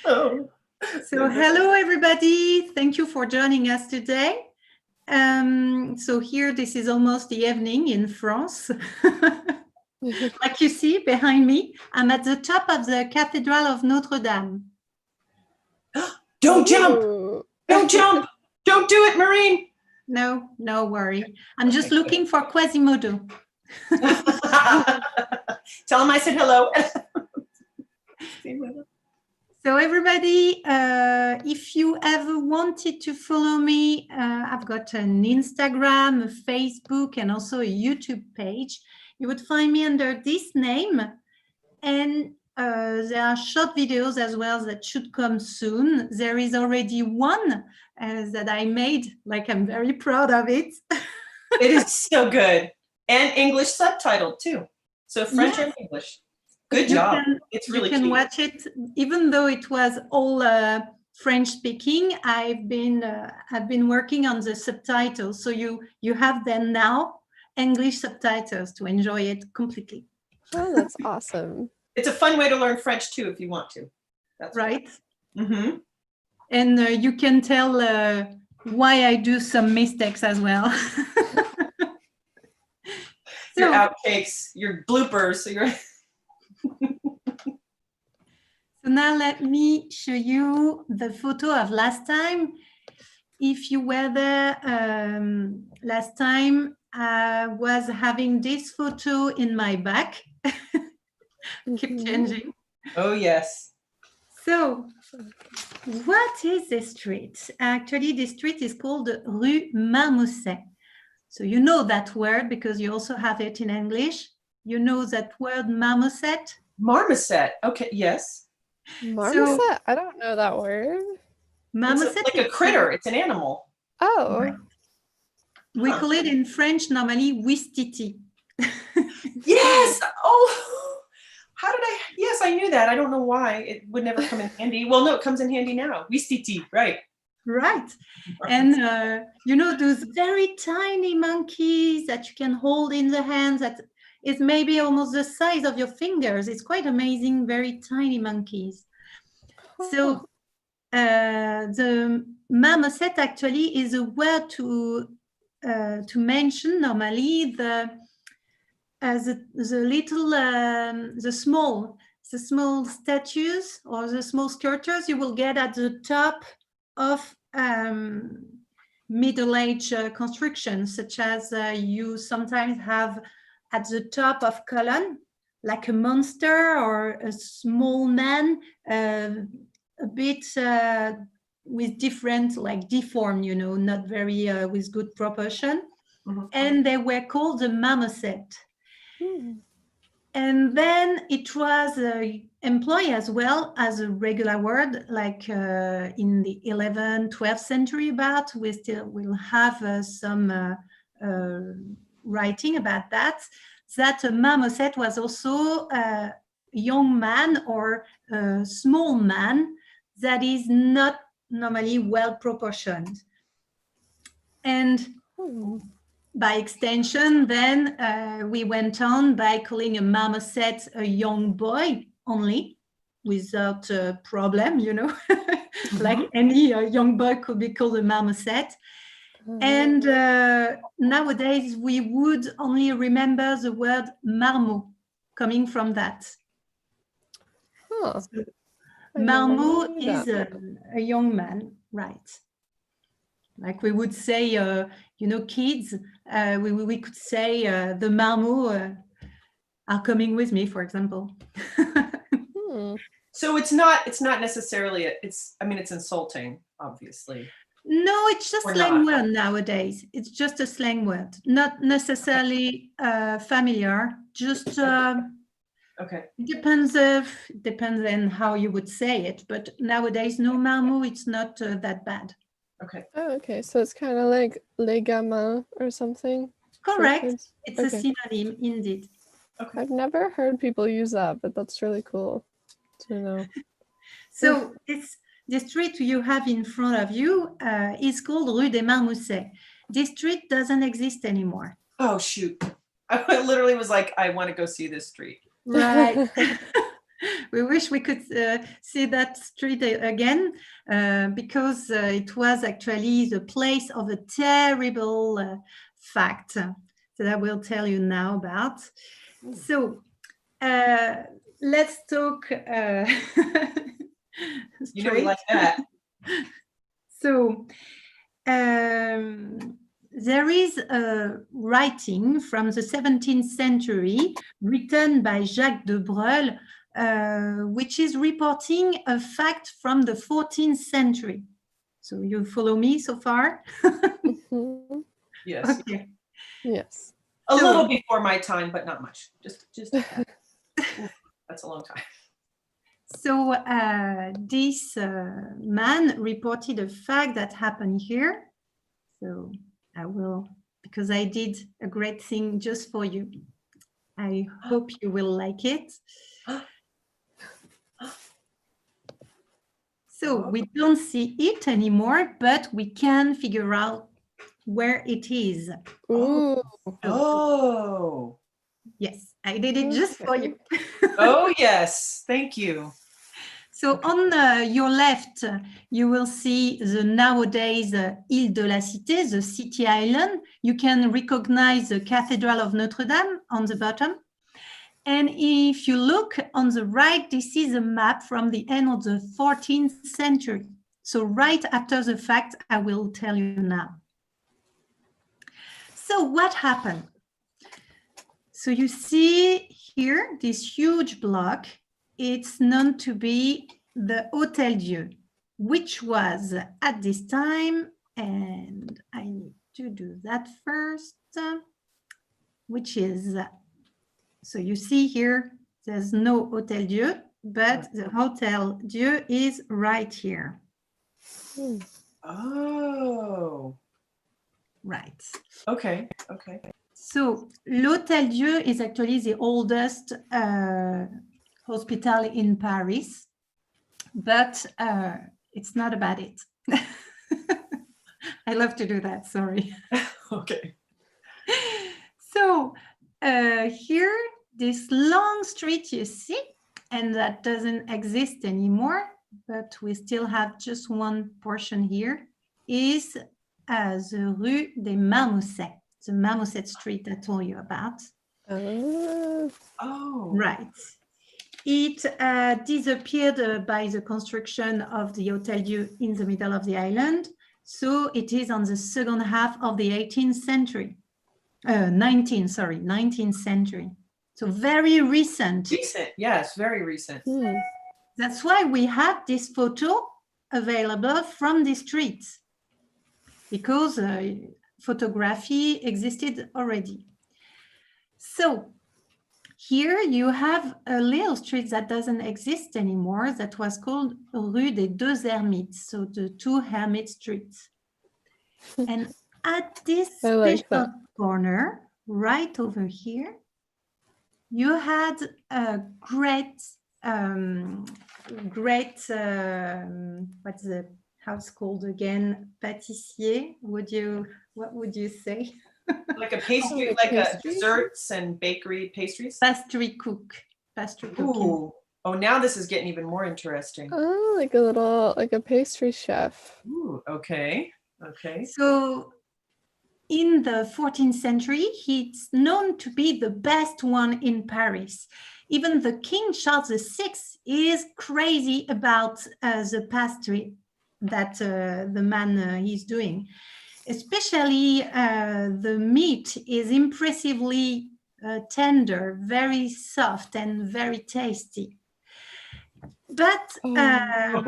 Oh. So hello, everybody. Thank you for joining us today. So here, this is almost the evening in France. Like you see behind me, I'm at the top of the Cathedral of Notre Dame. Don't jump! Don't jump! Don't do it, Maureen! No, no worry. I'm just looking for Quasimodo. Tell him I said hello. So everybody, if you ever wanted to follow me, I've got an Instagram, a Facebook, and also a YouTube page. You would find me under this name. And there are short videos as well that should come soon. There is already one that I made, like I'm very proud of it. It is so good. And English subtitled too. So French and English. Good job. It's really You can cute. watch it, even though it was all French speaking. I've been working on the subtitles, so you have them now, English subtitles, to enjoy it completely. Oh, that's awesome. It's a fun way to learn French too, if you want to. That's right. Mm-hmm. And you can tell why I do some mistakes as well. Your outtakes, your bloopers, your. So now let me show you the photo of last time. If you were there last time, I was having this photo in my back. Keep changing. Oh, yes. So what is this street? Actually, this street is called Rue Marmoset. So you know that word because you also have it in English. You know that word marmoset? Marmoset. Okay, yes. Marmoset? So, I don't know that word. Marmoset it's like a critter. It's an animal. Oh. Right. We call it in French normally Ouistiti. Yes. Oh, how did I? Yes, I knew that. I don't know why. It would never come in handy. Well, no, it comes in handy now. Ouistiti, right. Right. And you know, those very tiny monkeys that you can hold in the hands that is maybe almost the size of your fingers. It's quite amazing, very tiny monkeys. So the marmoset actually is a word to mention normally the little the small statues or the small sculptures you will get at the top of middle-age constructions, such as you sometimes have at the top of column, like a monster or a small man, a bit with different, like deformed, you know, not very with good proportion. Mm-hmm. And they were called the marmoset. Mm. And then it was employed as well as a regular word, like in the 11th, 12th century about. We still will have some writing about that. That a marmoset was also a young man or a small man that is not normally well proportioned. And by extension, then we went on by calling a marmoset a young boy only, without a problem, you know, like any young boy could be called a marmoset. And nowadays, we would only remember the word marmot coming from that. Huh. So, marmot is a young man, right? Like we would say, you know, kids, we could say the marmots are coming with me, for example. So it's not necessarily, it's insulting, obviously. No, it's just slang word nowadays. It's just a slang word, not necessarily familiar, just okay. Depends on how you would say it, but nowadays, no marmot, it's not that bad. Okay. Oh, okay. So it's kind of like les gamins or something. Correct. It's a synonym, indeed. Okay. I've never heard people use that, but that's really cool to know. So it's the street you have in front of you is called Rue des Marmousets. This street doesn't exist anymore. Oh, shoot. I literally was like, I want to go see this street. Right. We wish we could see that street again because it was actually the place of a terrible fact that I will tell you now about. So let's talk You know we like that. So there is a writing from the 17th century written by Jacques de Breuil, which is reporting a fact from the 14th century. So you follow me so far? Mhm. Yes. Okay. Yes. A little before my time, but not much. Just that's a long time. So this man reported a fact that happened here. So I will, because I did a great thing just for you. I hope you will like it. So we don't see it anymore, but we can figure out where it is. Ooh. Oh. Yes, I did it just for you. Oh, yes. Thank you. So on your left, you will see the nowadays Île de la Cité, the city island. You can recognize the Cathedral of Notre Dame on the bottom. And if you look on the right, this is a map from the end of the 14th century. So right after the fact, I will tell you now. So what happened? So you see here, this huge block, it's known to be the Hôtel Dieu, which was at this time, and I need to do that first, which is, so you see here, there's no Hôtel Dieu, but the Hôtel Dieu is right here. Oh. Right. Okay. Okay. So l'Hôtel Dieu is actually the oldest hospital in Paris, but it's not about it. I love to do that, sorry. Okay. So here, this long street you see, and that doesn't exist anymore, but we still have just one portion here, is the Rue des Marmosets, the Marmoset Street I told you about. Oh. Right. It disappeared by the construction of the Hôtel Dieu in the middle of the island. So it is on the second half of the 18th century. 19th century. So very recent. Recent, yes, very recent. That's why we have this photo available from the streets, because photography existed already. So here you have a little street that doesn't exist anymore that was called Rue des Deux Ermites, so the Two Hermit Streets. And at this special corner, right over here, you had a great, what's the house called again? Pâtissier? What would you say? Like a pastry, like a desserts and bakery pastries? Pastry cook. Pastry cooking. Ooh. Oh, now this is getting even more interesting. Oh, like a pastry chef. Ooh, okay. Okay. So in the 14th century, he's known to be the best one in Paris. Even the King Charles VI is crazy about the pastry that the man he's doing. Especially the meat is impressively tender, very soft and very tasty. But I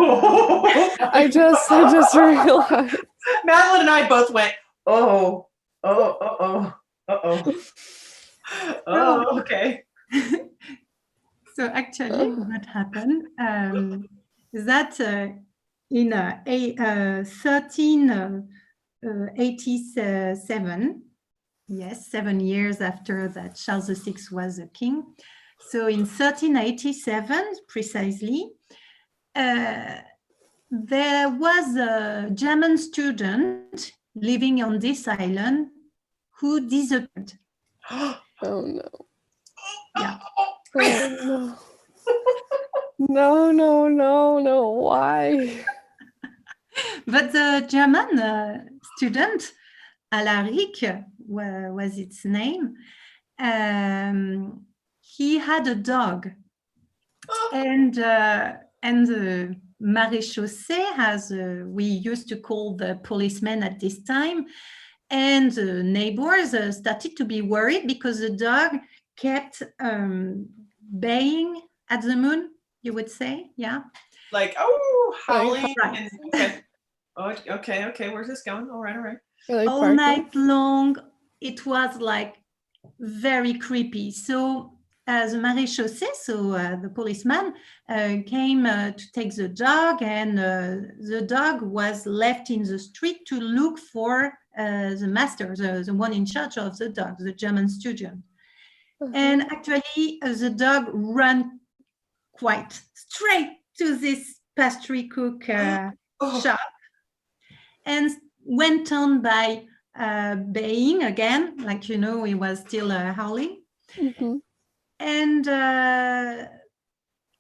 just realized. Madeleine and I both went, oh, okay. So actually what happened is that in 1387, yes, 7 years after that Charles VI was a king. So in 1387, precisely, there was a German student living on this island who disappeared. Oh no. Yeah. Oh no. No, no, no, no. Why? But the German student, Alaric was its name, he had a dog. And the maréchaussée, as we used to call the policemen at this time, and the neighbors started to be worried because the dog kept baying at the moon, you would say, yeah? Like, oh, howling. Right. And, okay. Oh, okay. Where's this going? All right. Or like All barking? night long, it was like very creepy. So the maréchaussée, so the policeman came to take the dog, and the dog was left in the street to look for the master, the one in charge of the dog, the German student. And actually, the dog ran quite straight to this pastry cook shop and went on by baying again, like, he was still howling. Mhm. And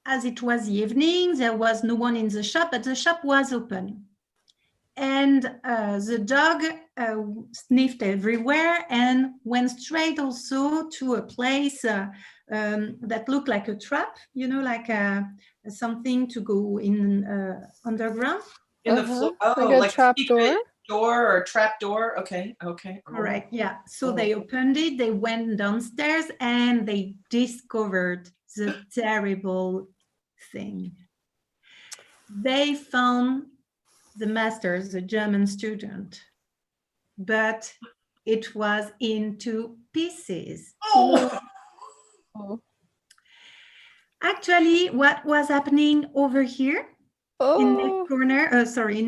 as it was the evening, there was no one in the shop, but the shop was open. And the dog sniffed everywhere and went straight also to a place that looked like a trap, like something to go in underground. In the floor. Oh, Like a trap door? Door or trap door. Okay. Correct. Yeah. So they opened it, they went downstairs, and they discovered the terrible thing. They found the master, the German student, but it was into pieces. Oh. Actually, what was happening over here in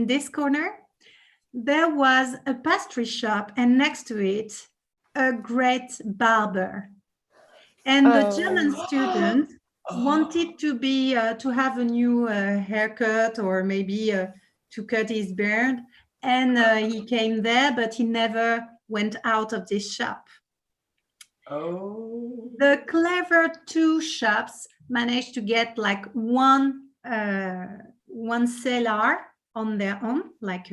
this corner, there was a pastry shop, and next to it, a great barber. And the German student wanted to be to have a new haircut, or maybe to cut his beard. And he came there, but he never went out of this shop. Oh. The clever two shops managed to get like one cellar on their own, like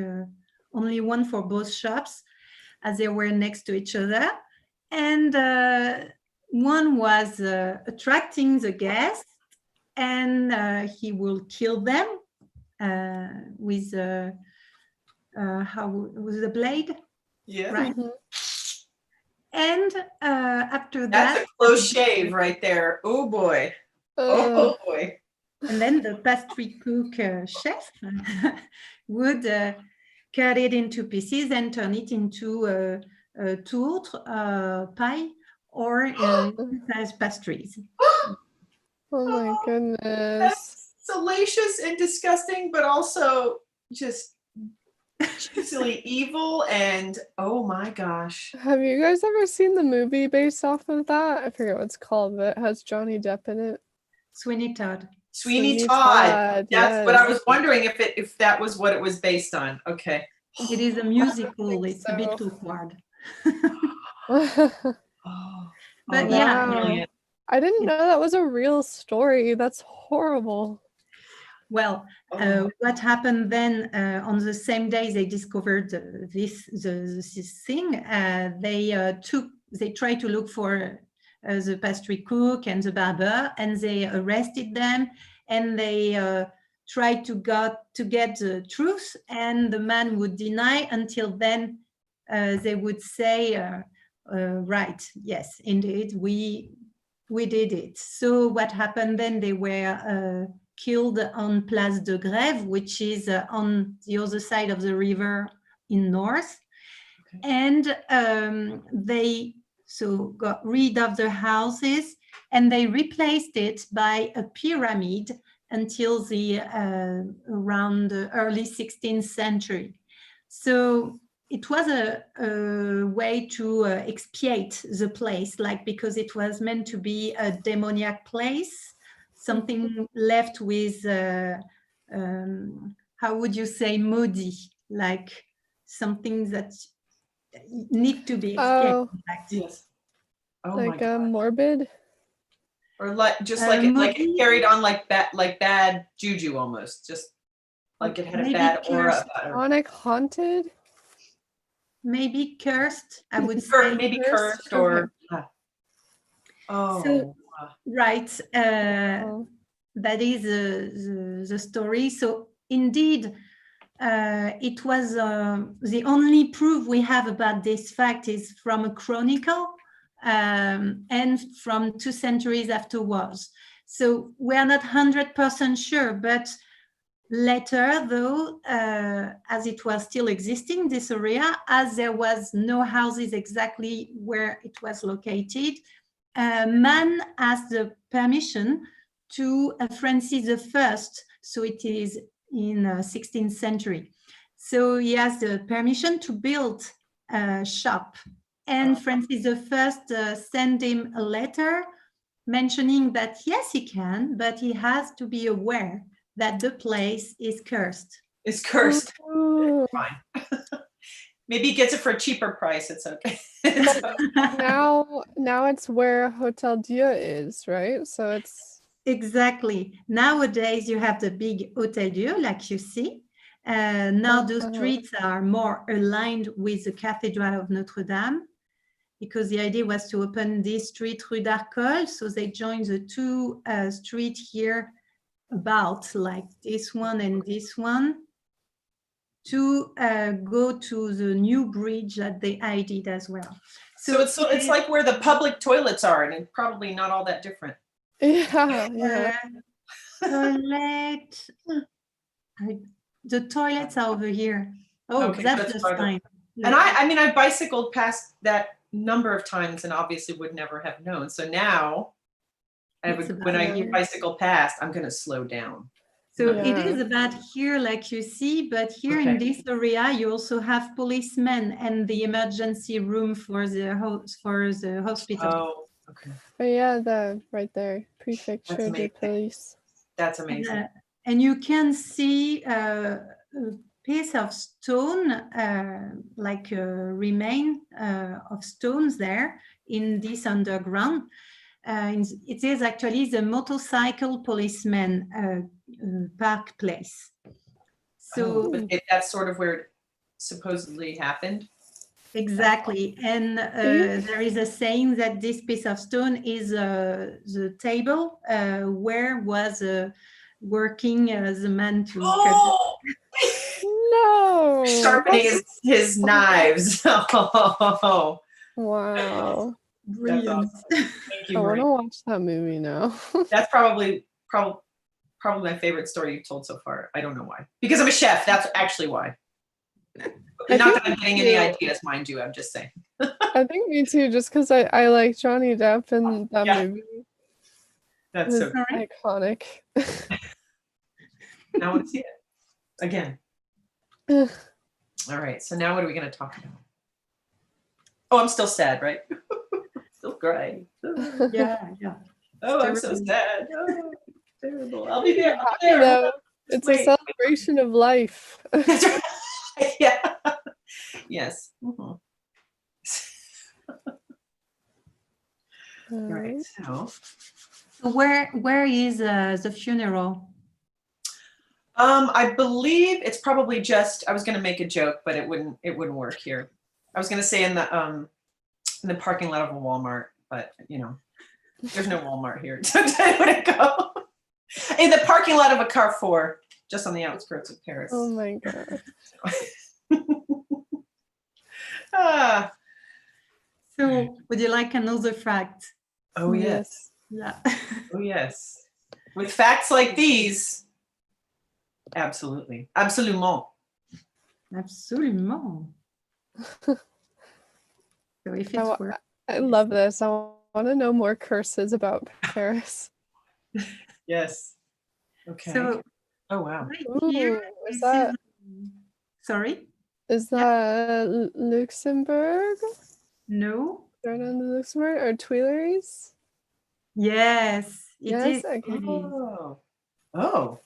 only one for both shops, as they were next to each other. And one was attracting the guests, and he will kill them with the blade. Yeah. Right. And after that's that, a close shave right there. Oh boy. Oh boy. And then the pastry cook chef would cut it into pieces and turn it into tourte, pie, or as pastries. Oh my goodness. That's salacious and disgusting, but also just juicily evil. And oh my gosh. Have you guys ever seen the movie based off of that? I forget what it's called, but it has Johnny Depp in it. Sweeney Todd. Sweeney Todd. That's yes. what I was wondering, if that was what it was based on. Okay. It is a musical. It's a bit awkward. But yeah. I didn't know that was a real story. That's horrible. Well, what happened then on the same day they discovered this thing, they tried to look for the pastry cook and the barber, and they arrested them, and they tried to get the truth, and the man would deny. Until then they would say, right, yes, indeed, we did it. So what happened then, they were killed on Place de Grève, which is on the other side of the river in north. Okay. And they got rid of the houses, and they replaced it by a pyramid until the around the early 16th century. So it was a way to expiate the place, because it was meant to be a demoniac place, something left with, how would you say, moody, like something that need to be expiated. Yes. Oh like my God. Morbid? Or like just like it movie, carried on like bad juju almost, just like it had a maybe bad aura cursed, about her. Demonic, haunted. maybe cursed, I would say. Maybe Cursed, cursed or So, oh right, Oh. that is the story. So indeed, it was the only proof we have about this fact is from a chronicle and from 2 centuries afterwards. So we are not 100% sure, but later though, as it was still existing, this area, as there was no houses exactly where it was located, man asked the permission to Francis I, so it is in 16th century. So he has the permission to build a shop, and Francis I sent him a letter mentioning that yes, he can, but he has to be aware that the place is cursed. it's cursed. Ooh. Fine. Maybe he gets it for a cheaper price. It's okay. Now it's where Hotel Dieu is, right? So it's Exactly. Nowadays, you have the big Hôtel Dieu, like you see. Now the streets are more aligned with the Cathedral of Notre Dame, because the idea was to open this street, Rue d'Arcole, so they joined the 2 streets here, about like this one and this one, to go to the new bridge that they added as well. So it's like where the public toilets are, and it's probably not all that different. yeah. Toilet. The toilets are over here. Oh, Okay, that's that's the farther. sign. And I mean, I bicycled past that number of times and obviously would never have known. So now, It's about when I here. bicycle past, I'm going to slow down. So Yeah. it is about here, like you see, but here Okay. in this area, you also have policemen and the emergency room for the hospital. Oh, okay. Oh yeah, the right there, Prefecture de amazing. Police. That's amazing. And you can see a piece of stone, like a remain of stones there in this underground. It is actually the motorcycle policeman park place. So That's sort of where it supposedly happened. exactly, and there is a saying that this piece of stone is the table where was working the man to Oh, No. sharpening his knives. Oh, Wow. brilliant. awesome. Thank you, I want Marie. to watch that movie now. That's probably my favorite story you've told so far. I don't know why. Because I'm a chef. That's actually why. I Not think that I'm getting any ideas, mind you. I'm just saying. I think me too, just because I like Johnny Depp and that Yeah. movie That's was so Sorry? iconic. Now I want to see it again. All right. So now what are we going to talk about? Oh, I'm still sad, right? Still crying. Yeah. Oh, I'm so sad. Oh, terrible. I'll be there. I'll be You there. know, it's Wait. a celebration of life. That's right. Yeah. Yes. Mhm. All right. So, So where is the funeral? I believe it's probably just. I was going to make a joke, but it wouldn't work here. I was going to say in the parking lot of a Walmart, but you know, there's no Walmart here. So I wouldn't go. In the parking lot of a Carrefour, just on the outskirts of Paris. Oh my god. Ah. So would you like another fact? Oh yes. Yeah. Oh yes. With facts like these, absolutely, absolument. Absolument. So if it's work. I love this. I want to know more curses about Paris. Yes. Okay. So Oh wow. right here, Ooh, is this that sorry? is that Luxembourg? No. Jardin de Luxembourg or Tuileries? Yes, it Yes, is. okay. Oh. Oh.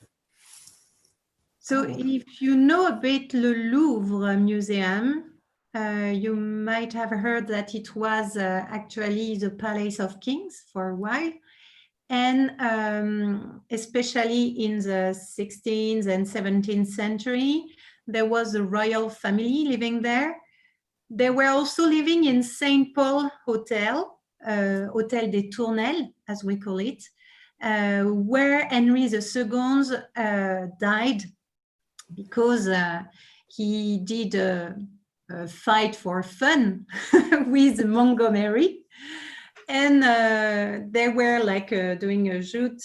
So Oh. if you know a bit the Louvre Museum, you might have heard that it was actually the Palace of Kings for a while. And especially in the 16th and 17th century, there was a royal family living there. They were also living in St. Paul Hotel, Hôtel des Tournelles, as we call it, where Henry II died because he did a fight for fun with Montgomery. And they were like doing a joute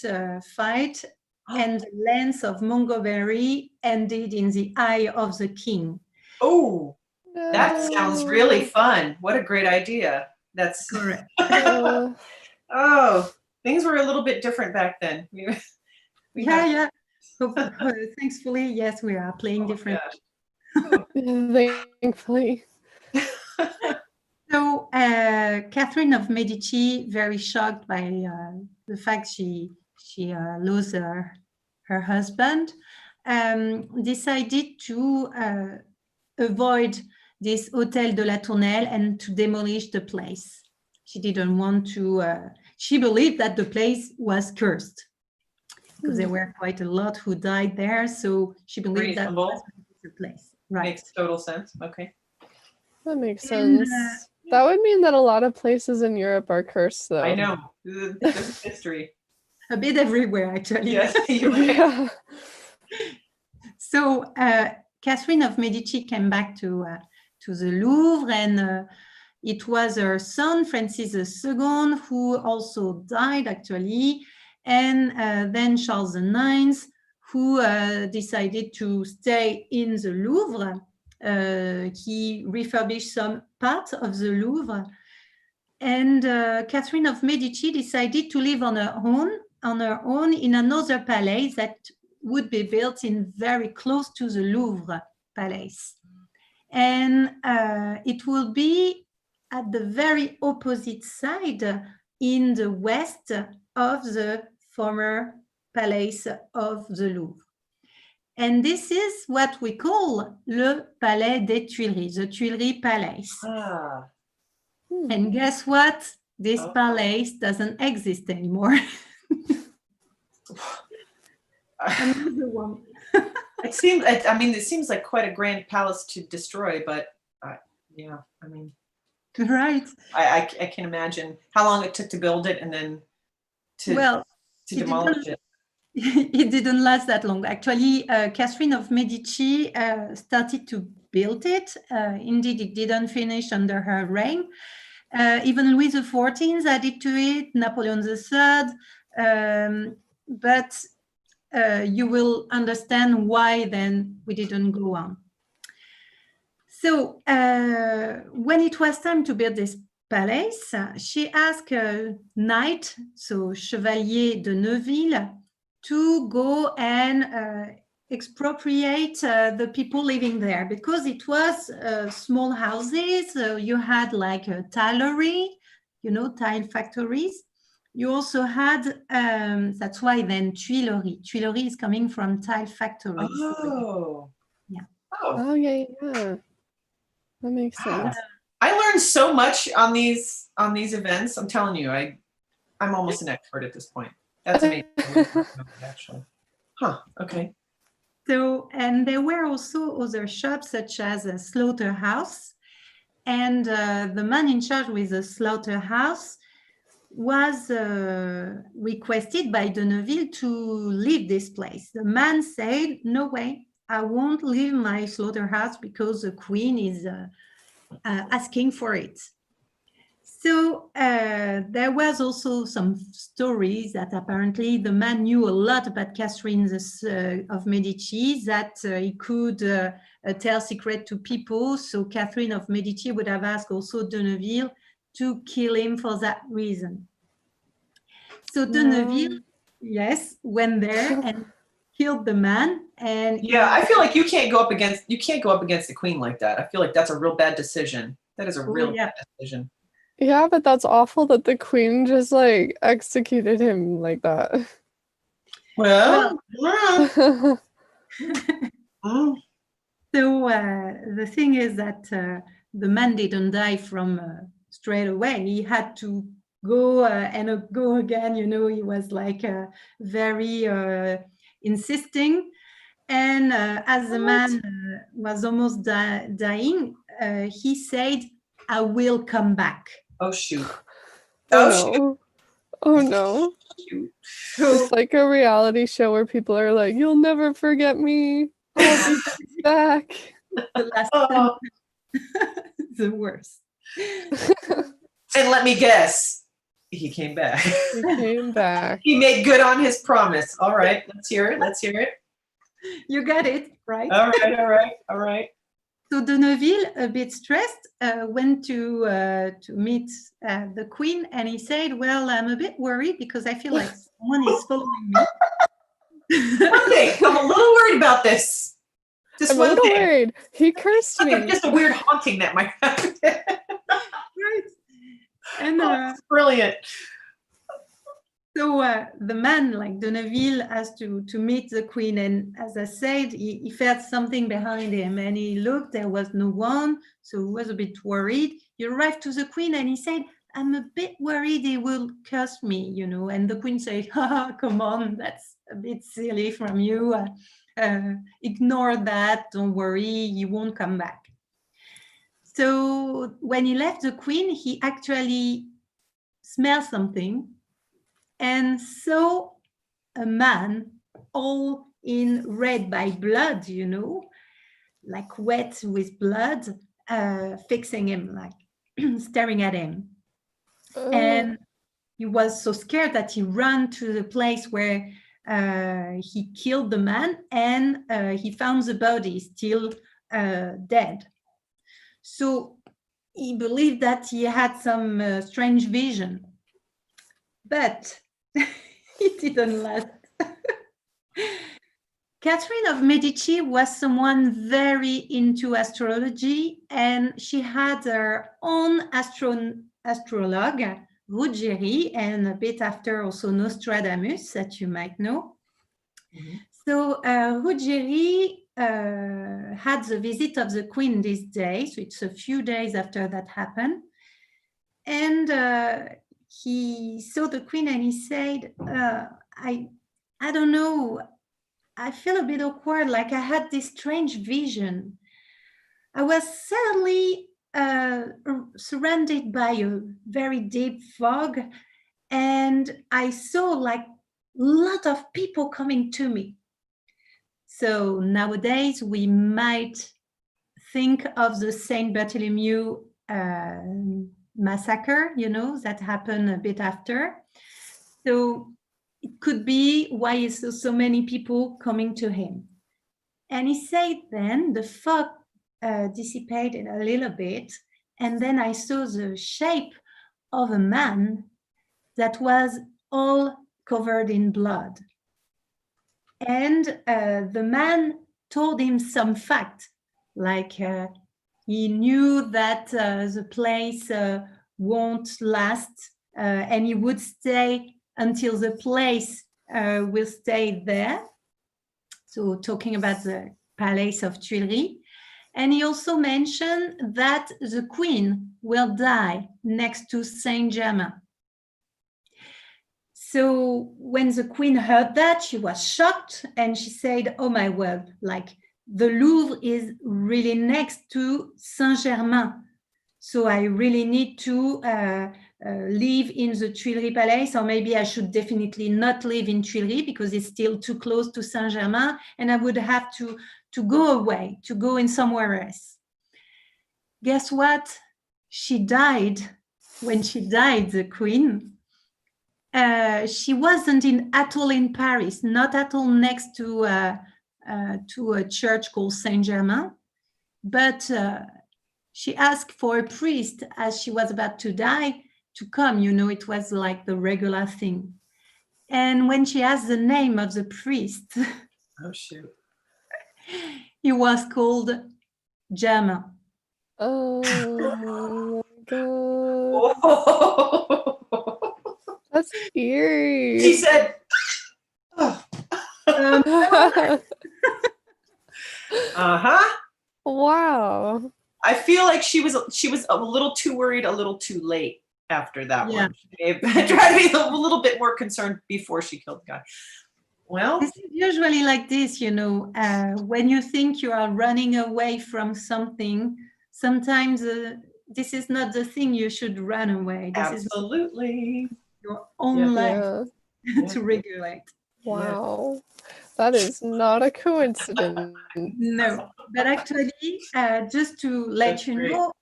fight, and the lance of Montgomery ended in the eye of the king. Oh, that sounds really fun. What a great idea. That's Correct. Oh, things were a little bit different back then. Yeah. Thankfully, yes, we are playing different. Thankfully. So Catherine of Medici, very shocked by the fact she lost her husband, decided to avoid this Hôtel de la Tournelle and to demolish the place. She didn't want to, she believed that the place was cursed because there were quite a lot who died there. So she believed that was the place. Right. Makes total sense. Okay. That makes sense. That would mean that a lot of places in Europe are cursed, though. I know. There's history. A bit everywhere, actually. Yes, you're right. Yeah. So Catherine of Medici came back to the Louvre, and it was her son, Francis II, who also died, actually, and then Charles IX, who decided to stay in the Louvre. He refurbished some part of the Louvre, and Catherine of Medici decided to live on her own in another palais that would be built in very close to the Louvre Palace, and it will be at the very opposite side in the west of the former Palace of the Louvre. And this is what we call le Palais des Tuileries, the Tuileries Palace. Ah. And guess what? This palace doesn't exist anymore. Another one. It seems like quite a grand palace to destroy, but yeah, I mean, right. I can imagine how long it took to build it and then to demolish it. It didn't last that long. Actually, Catherine of Medici started to build it. Indeed, it didn't finish under her reign. Even Louis XIV added to it, Napoleon III, but you will understand why then we didn't go on. So when it was time to build this palace, she asked a knight, so Chevalier de Neuville, to go and expropriate the people living there, because it was small houses. You had like a tilery, tile factories. You also had, that's why then Tuileries. Tuileries is coming from tile factories. Oh. Yeah. Oh, yeah. That makes sense. I learned so much on these events. I'm telling you, I'm almost an expert at this point. That's amazing. Actually. Huh. Okay. So, and there were also other shops such as a slaughterhouse, and the man in charge with the slaughterhouse was requested by de Neuville to leave this place. The man said, "No way, I won't leave my slaughterhouse because the queen is asking for it." So there was also some stories that apparently the man knew a lot about Catherine of Medici, that he could tell secret to people. So Catherine of Medici would have asked also de Neuville to kill him for that reason. So de Neuville, yes, went there and killed the man. And yeah, I feel like you can't go up against the queen like that. I feel like that's a real bad decision. That is a real bad decision. Yeah, but that's awful that the queen just like executed him like that. Well. So the thing is that the man didn't die from straight away. He had to go and go again. He was like very insisting. And as the man was almost dying, he said, "I will come back." Oh shoot. Oh shoot. no. Oh no. So It's like a reality show where people are like, "You'll never forget me. I'll be back." the last Oh. sentence, the worst. And let me guess, he came back. He came back. He made good on his promise. All right, let's hear it. Let's hear it. You got it, right? All right, all right, all right. So de Neuville, a bit stressed, went to meet the Queen, and he said, "Well, I'm a bit worried because I feel like someone is following me." One thing, I'm a little worried about this. Just I'm a one little thing. worried. He cursed Like me. just a weird haunting that might happen. Right. And That's brilliant. so the man, like de Neuville, has to meet the Queen, and as I said, he felt something behind him, and he looked. There was no one, so he was a bit worried. He arrived to the Queen, and he said, "I'm a bit worried he will curse me, And the Queen said, "Ha, come on, that's a bit silly from you. Ignore that. Don't worry, he won't come back." So when he left the Queen, he actually smelled something and saw a man all in red by blood, like wet with blood, fixing him, like staring at him. And he was so scared that he ran to the place where he killed the man, and he found the body still dead. So he believed that he had some strange vision. But it didn't last. Catherine of Medici was someone very into astrology, and she had her own astrologue, Ruggieri, and a bit after also Nostradamus, that you might know. Mm-hmm. So Ruggieri had the visit of the Queen this day, so it's a few days after that happened. And he saw the Queen and he said, I don't know, I feel a bit awkward, like I had this strange vision. I was suddenly surrounded by a very deep fog, and I saw like a lot of people coming to me. So nowadays we might think of the Saint Bartholomew massacre, that happened a bit after. So it could be why he saw so many people coming to him. And he said then the fog dissipated a little bit, and then I saw the shape of a man that was all covered in blood. And the man told him some fact, like he knew that the place won't last, and he would stay until the place will stay there. So talking about the Palais of Tuileries. And he also mentioned that the Queen will die next to Saint-Germain. So when the Queen heard that, she was shocked, and she said, "Oh my word, like the Louvre is really next to Saint-Germain. So I really need to live in the Tuileries Palace, or maybe I should definitely not live in Tuileries because it's still too close to Saint-Germain, and I would have to go away, to go in somewhere else." Guess what? She died. When she died, the Queen, she wasn't at all in Paris, not at all next to a church called Saint-Germain, but she asked for a priest as she was about to die to come. It was like the regular thing. And when she asked the name of the priest, oh shoot, he was called Germain. Oh my god. Oh. That's eerie. She said, oh. Uh-huh. Wow. I feel like she was a little too worried, a little too late. after that Yeah. one. She tried to be a little bit more concerned before she killed the guy. Well, This is usually like this, when you think you are running away from something, sometimes this is not the thing you should run away. This absolutely. is your own life Yeah. to regulate. Wow. That is not a coincidence. No, but actually, just to let That's you great. know,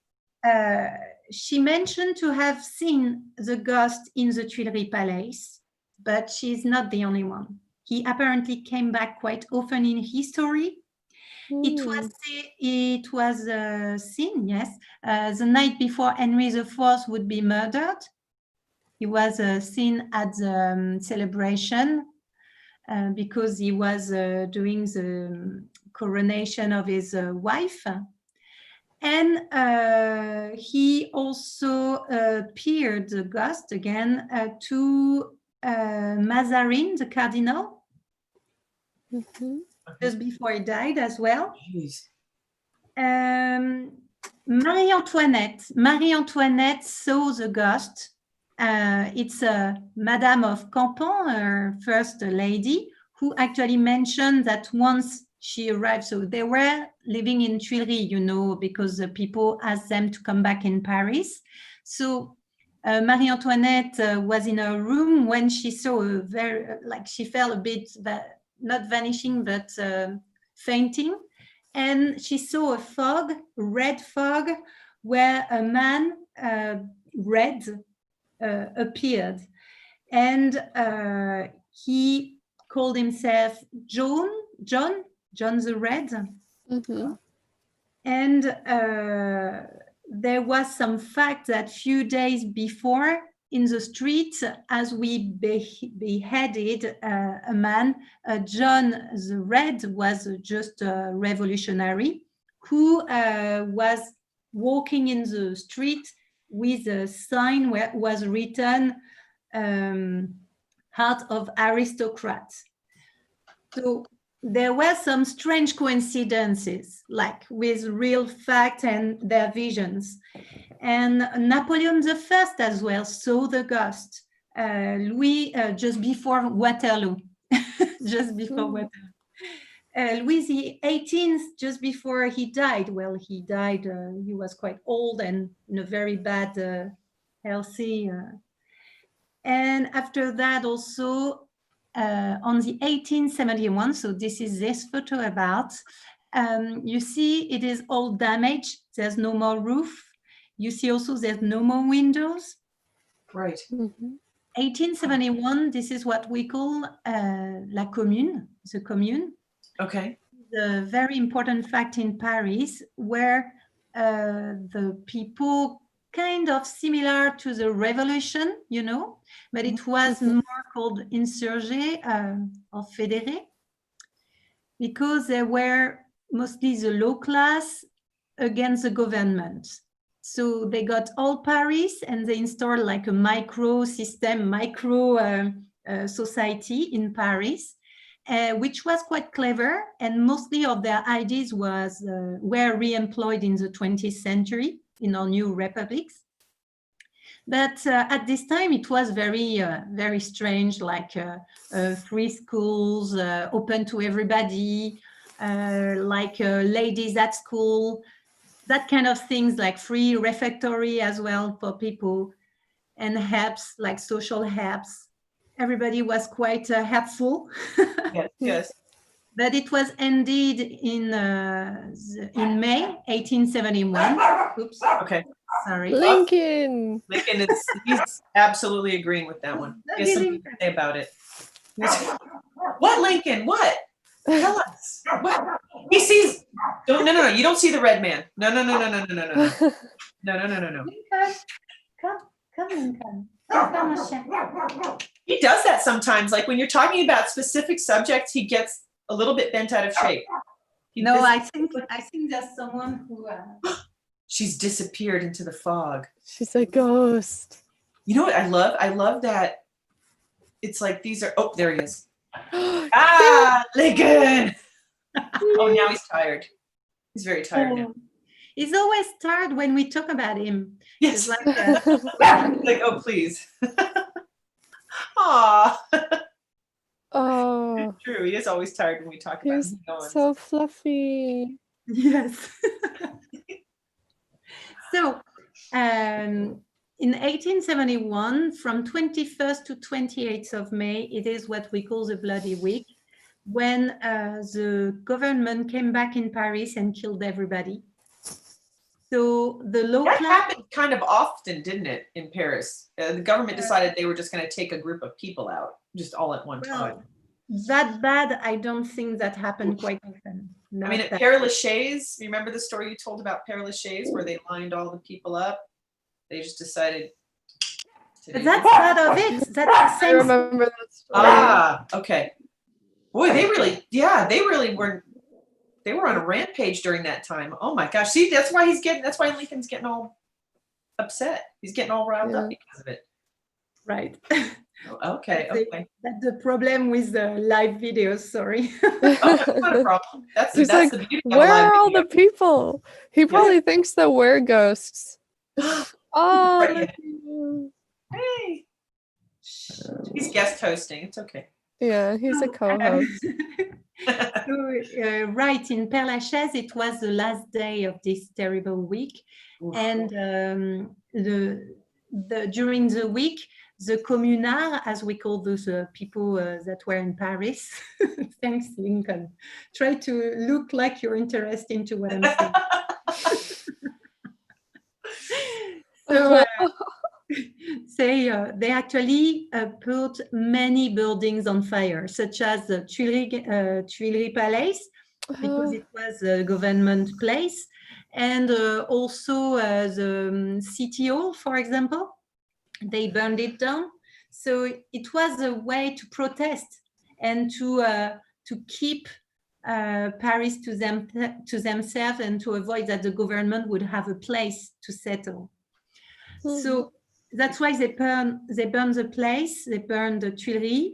she mentioned to have seen the ghost in the Tuileries Palace, but she's not the only one. He apparently came back quite often in history. It was seen, yes, the night before Henry IV would be murdered. He was seen at the celebration because he was doing the coronation of his wife. And he also appeared, the ghost again, to Mazarin, the cardinal, just before he died as well. Jeez. Marie Antoinette saw the ghost. It's Madame of Campan, her first lady, who actually mentioned that once she arrived, so they were living in Tuileries, because the people asked them to come back in Paris. So Marie Antoinette was in her room when she saw she felt a bit, not vanishing, but fainting. And she saw a red fog, where a man, red, appeared. And he called himself John the Red. And there was some fact that few days before, in the street, as we beheaded a man, John the Red was just a revolutionary who was walking in the street with a sign where was written, Heart of Aristocrats. So there were some strange coincidences, like with real fact and their visions. And Napoleon I as well saw the ghost. Louis, just before Waterloo, Waterloo. Louis XVIII, just before he died. Well, he died, he was quite old and in a very bad healthy. And after that also, on the 1871, so this is this photo about, you see it is all damaged. There's no more roof. You see also there's no more windows. Right. 1871, this is what we call la commune, the commune. Okay. The very important fact in Paris, where the people kind of similar to the revolution, but it was more called insurgés or fédérés, because they were mostly the low class against the government. So they got all Paris and they installed like a micro society in Paris, which was quite clever, and mostly of their ideas were re-employed in the 20th century in our new republics. But at this time, it was very, very strange, like free schools open to everybody, like ladies at school, that kind of things, like free refectory as well for people, and helps, like social helps. Everybody was quite helpful. Yes. But it was ended in May 1871. Oops. Okay. Sorry. Lincoln. He's absolutely agreeing with that one. He has something to say about it. What Lincoln? What? Tell us. What? He sees. No. You don't see the red man. No. No. Come, Lincoln. He does that sometimes. Like when you're talking about specific subjects, he gets a little bit bent out of shape. I think there's someone who. She's disappeared into the fog. She's a ghost. You know what I love? I love that. It's like these are. Oh, there he is. Lincoln. Oh, now he's tired. He's very tired now. He's always tired when we talk about him. Yes. It's like, Like, oh, please. Aw. Oh, True. He is always tired when we talk about he's him. He yawns. so fluffy. yes. So, in 1871, from 21st to 28th of May, it is what we call the Bloody Week, when the government came back in Paris and killed everybody. So the That local, happened kind of often, didn't it, in Paris? The government decided they were just going to take a group of people out, just all at one time. that bad, I don't think that happened quite often. I mean, Not at that- Père Lachaise, remember the story you told about Père Lachaise where they lined all the people up? They just decided. But that's part of it. That's the I same. remember that story. Ah, okay. Boy, they really were. They were on a rampage during that time. Oh my gosh! See, that's why Lincoln's getting all upset. He's getting all riled up because of it. Right. Okay, okay. That's the problem with the live videos. Sorry. Oh, that's not a problem. That's He's the like, beauty of a where live are all video. the people? He probably thinks that we're ghosts. Oh, Right, look at you. Hey, he's guest hosting. It's okay. Yeah, he's a co-host. So, right, in Père Lachaise, it was the last day of this terrible week. Oof. And during the week, the communards, as we call those people that were in Paris, thanks, Lincoln, try to look like you're interested into what I'm saying. So, they actually put many buildings on fire, such as the Tuileries Palais, because it was a government place, and also the City Hall, for example. They burned it down. So it was a way to protest and to keep Paris to themselves and to avoid that the government would have a place to settle. So that's why they burned the place, they burned the Tuileries.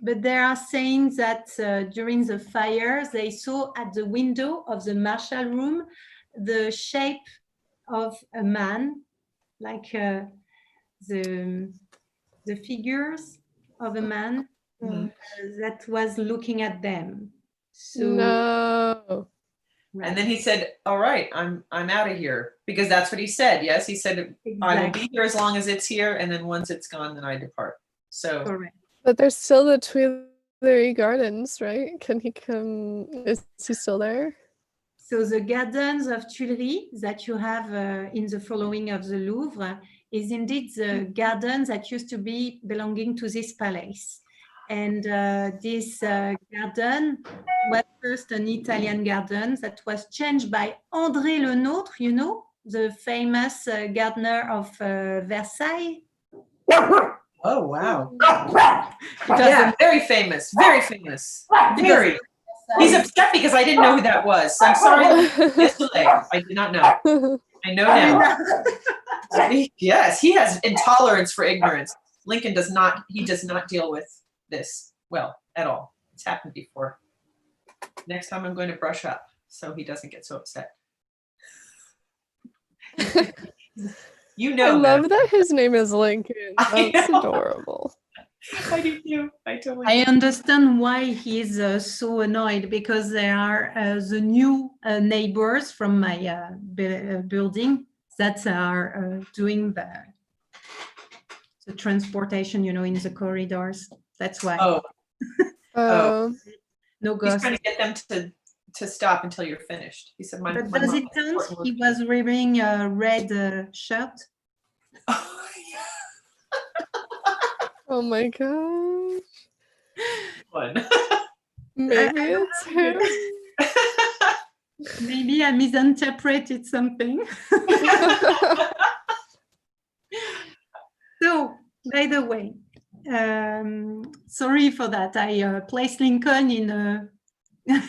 But they are saying that during the fire, they saw at the window of the Marshal room the shape of a man, like the figures of a man that was looking at them. So No. right. And then he said, "All right, I'm out of here," because that's what he said. Yes, he said, "I will be here as long as it's here, and then once it's gone, then I depart." So Correct. But there's still the Tuileries Gardens, right? Can he come? Is he still there? So the gardens of Tuileries that you have in the following of the Louvre is indeed the garden that used to be belonging to this palace. And this garden was first an Italian garden that was changed by André Le Nôtre, you know, the famous gardener of Versailles. oh wow, It was yeah, very famous, very famous, very. He's upset because I didn't know who that was. I'm sorry. Désolé. I did not know. I know now. Yes, he has intolerance for ignorance. Lincoln does not. He does not deal with this well at all. It's happened before. Next time I'm going to brush up so he doesn't get so upset. You know, I love that his name is Lincoln. I That's know. adorable. I do too. I totally. I understand why he is so annoyed, because they are the new neighbors from my building that are doing the transportation, you know, in the corridors. That's why. Oh, No he's ghost. trying to get them to stop until you're finished. He said, "My." But my does mom it has count? important work He to was wearing a red shirt. do." Oh my gosh. Fun. Maybe I don't it's know. him. Maybe I misinterpreted something. So, by the way, sorry for that. I placed Lincoln in a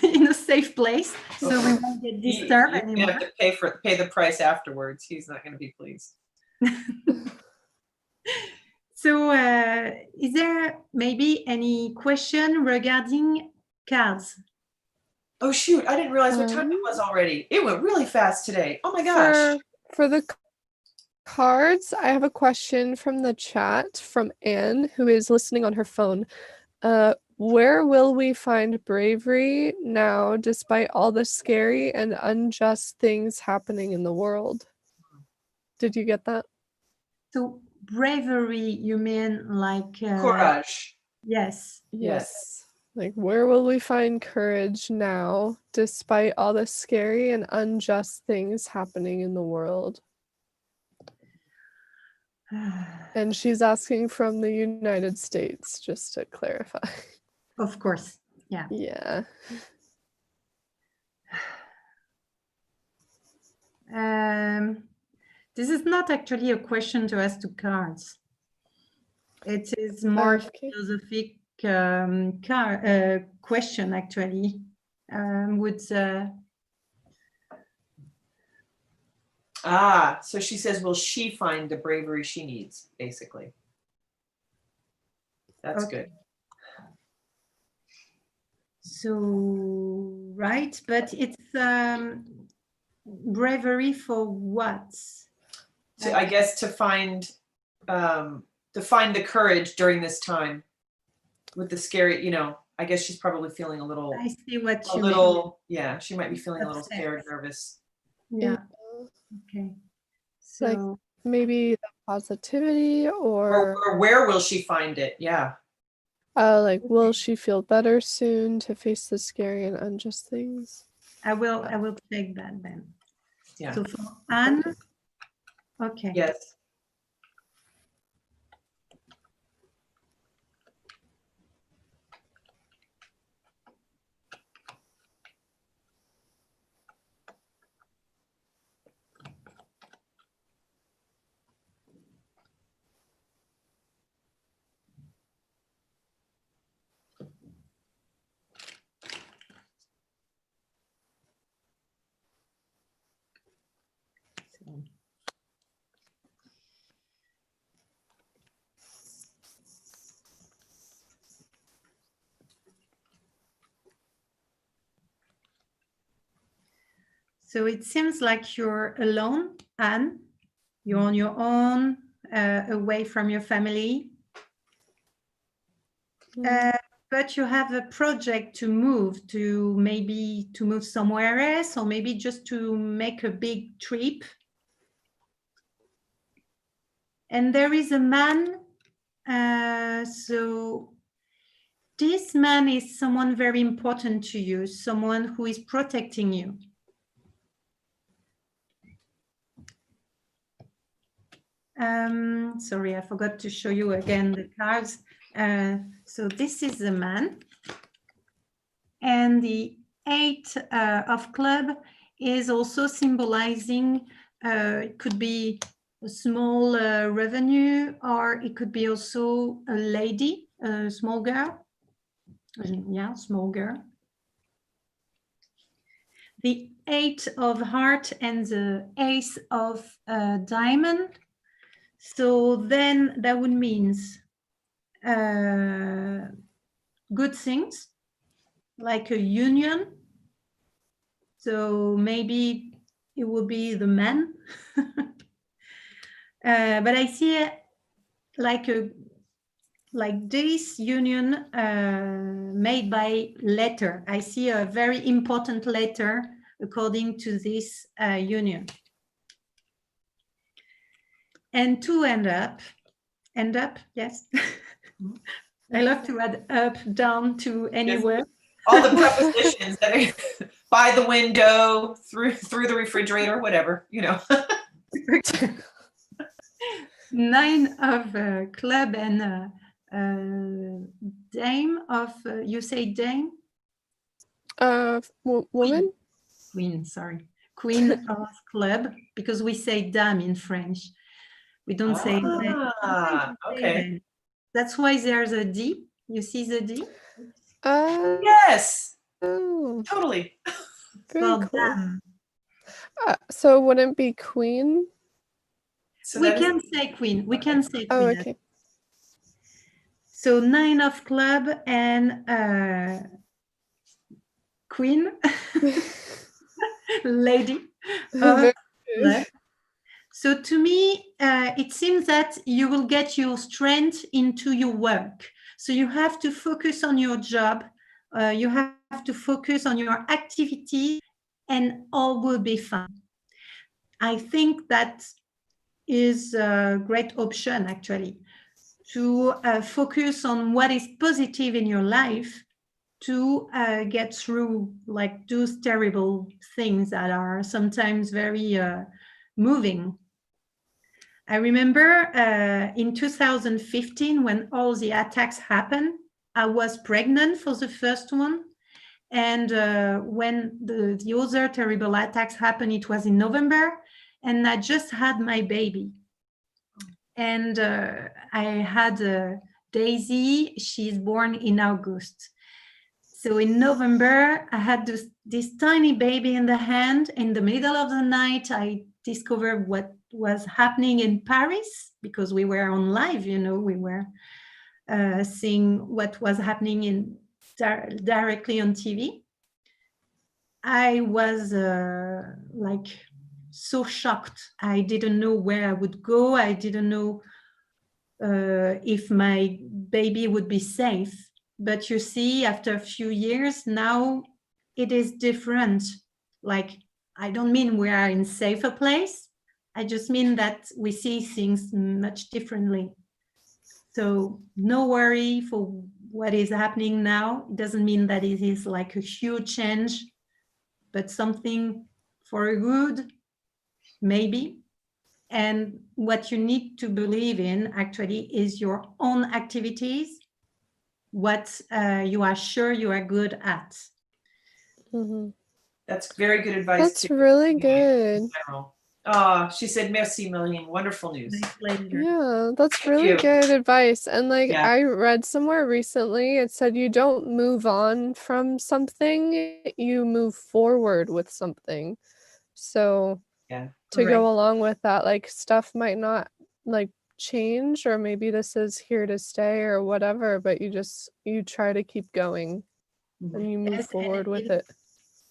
in a safe place, so we won't get disturbed You anymore. have to pay the price afterwards. He's not going to be pleased. So, is there maybe any question regarding cards? Oh shoot, I didn't realize what time it was already. It went really fast today. Oh my gosh. For the cards, I have a question from the chat from Anne, who is listening on her phone. Where will we find bravery now, despite all the scary and unjust things happening in the world? Did you get that? So bravery, you mean like Courage. yes. Yes. Like, where will we find courage now, despite all the scary and unjust things happening in the world? And she's asking from the United States, just to clarify. Of course. Yeah. Yeah. This is not actually a question to ask to cards. It is more philosophic question, actually. So she says, will she find the bravery she needs, basically? That's Okay. good. So, right, but it's bravery for what? I guess to find the courage during this time with the scary, I guess she's probably feeling a little, I see what you mean. yeah, she might be feeling a little Upset. scared, nervous. Yeah. Okay. So Like maybe the positivity Or where will she find it? Yeah. like, will she feel better soon to face the scary and unjust things? I will take that then. Yeah. So for Anne, okay. Yes. So it seems like you're alone, Anne. You're on your own, away from your family. But you have a project to move somewhere else, or maybe just to make a big trip. And there is a man. So this man is someone very important to you, someone who is protecting you. Sorry, I forgot to show you again the cards. So this is the man. And the 8 of club is also symbolizing, it could be a small revenue, or it could be also a lady, a small girl. Yeah, small girl. The 8 of heart and the ace of diamond. So then that would mean good things, like a union. So maybe it will be the man. But I see like this union made by letter. I see a very important letter according to this union. And to end up, yes. I love to add up, down, to anywhere. Yes. All the prepositions that are by the window, through the refrigerator, whatever, 9 of club and dame of, you say dame? Woman? Queen, sorry. Queen of club, because we say dame in French. We don't say dame. Okay. That's why there's a D. You see the D? Yes. Oh, Totally. very cool. Dame. So wouldn't it be queen? So we can say queen. We can say queen. Oh, okay. So 9 of club and queen, lady. Very Left. So to me, it seems that you will get your strength into your work. So you have to focus on your job. You have to focus on your activity, and all will be fine. I think that is a great option, actually, to focus on what is positive in your life to get through like those terrible things that are sometimes very moving. I remember in 2015 when all the attacks happened, I was pregnant for the first one. And when the other terrible attacks happened, it was in November, and I just had my baby. And I had Daisy, she's born in August. So in November, I had this tiny baby in the hand. In the middle of the night, I discovered what was happening in Paris because we were on live, we were seeing what was happening directly on TV. I was like so shocked. I didn't know where I would go. I didn't know if my baby would be safe. But you see, after a few years now, it is different. Like, I don't mean we are in a safer place. I just mean that we see things much differently. So no worry for what is happening now. It doesn't mean that it is like a huge change, but something for a good, maybe. And what you need to believe in actually is your own activities, what you are sure you are good at. Mm-hmm. That's very good advice. That's really good. Oh, she said, merci, Madeleine. Wonderful news. Yeah, that's Thank really you. good advice. And like Yeah. I read somewhere recently, it said you don't move on from something, you move forward with something. So Yeah. to Right. go along with that, like stuff might not like change, or maybe this is here to stay or whatever, but you try to keep going and you move forward with it.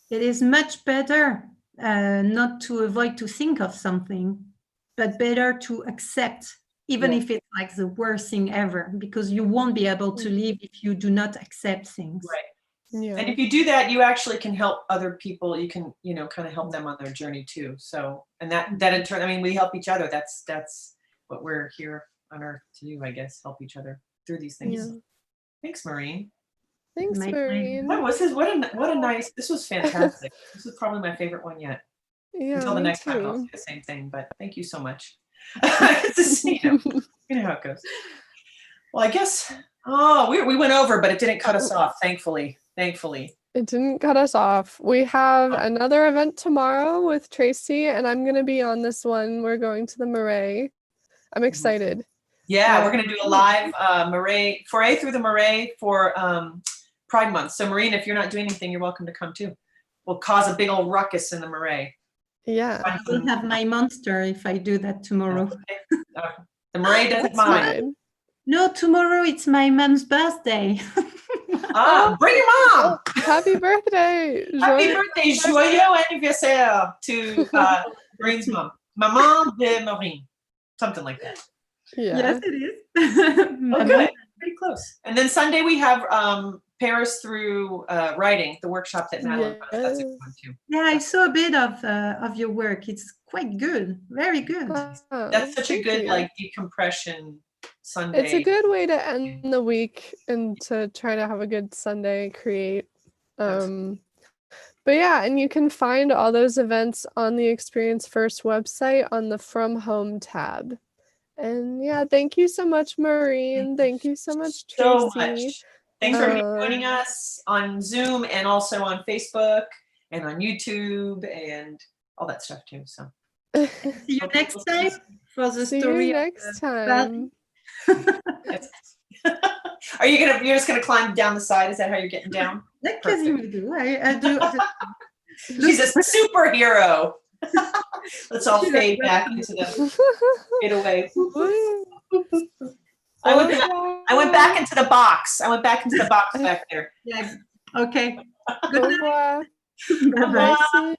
It is much better not to avoid to think of something, but better to accept, even if it's like the worst thing ever, because you won't be able to live if you do not accept things. Right. Yeah. And if you do that, you actually can help other people. You can, kind of help them on their journey too. So, and that in turn, I mean, we help each other. That's what we're here on earth to do, I guess, help each other through these things. Yeah. Thanks, Maureen. Thanks, Maureen. What was this? What a nice, this was fantastic. This was probably my favorite one yet. Yeah, Until the me next time, I'll too. say the same thing, but thank you so much. It's just, you know how it goes. Well, I guess, we went over, but it didn't cut us off, thankfully. It didn't cut us off. We have another event tomorrow with Tracy, and I'm going to be on this one. We're going to the Marais. I'm excited. Yeah, we're going to do a live Marais, foray through the Marais for Pride Month. So, Maureen, if you're not doing anything, you're welcome to come too. We'll cause a big old ruckus in the Marais. Yeah. I will have my monster if I do that tomorrow. The Marais doesn't mind. No, tomorrow it's my mom's birthday. Bring your mom. Happy birthday. Happy birthday. Joyeux anniversaire to Maureen's mom. Maman de Maureen. Something like that. Yeah. Yes, it is. Oh, good. Pretty close. And then Sunday we have Paris through writing, the workshop that Madeleine runs. That's a good one too. Yeah, I saw a bit of your work. It's quite good. Very good. That's such a good like decompression Sunday. It's a good way to end the week and to try to have a good Sunday, create. But yeah, and you can find all those events on the Experience First website on the From Home tab. And yeah, thank you so much, Maureen. Thank you so much, Tracy. So much. Thanks for joining us on Zoom and also on Facebook and on YouTube and all that stuff too. So see you next time for the story. See you next time. You're just gonna climb down the side? Is that how you're getting down? Like Quasimodo. I do. She's a superhero. Let's all fade back into the fade away. I went back into the box. I went back into the box back there. Yeah, Okay. Au revoir. Bye-bye. Merci.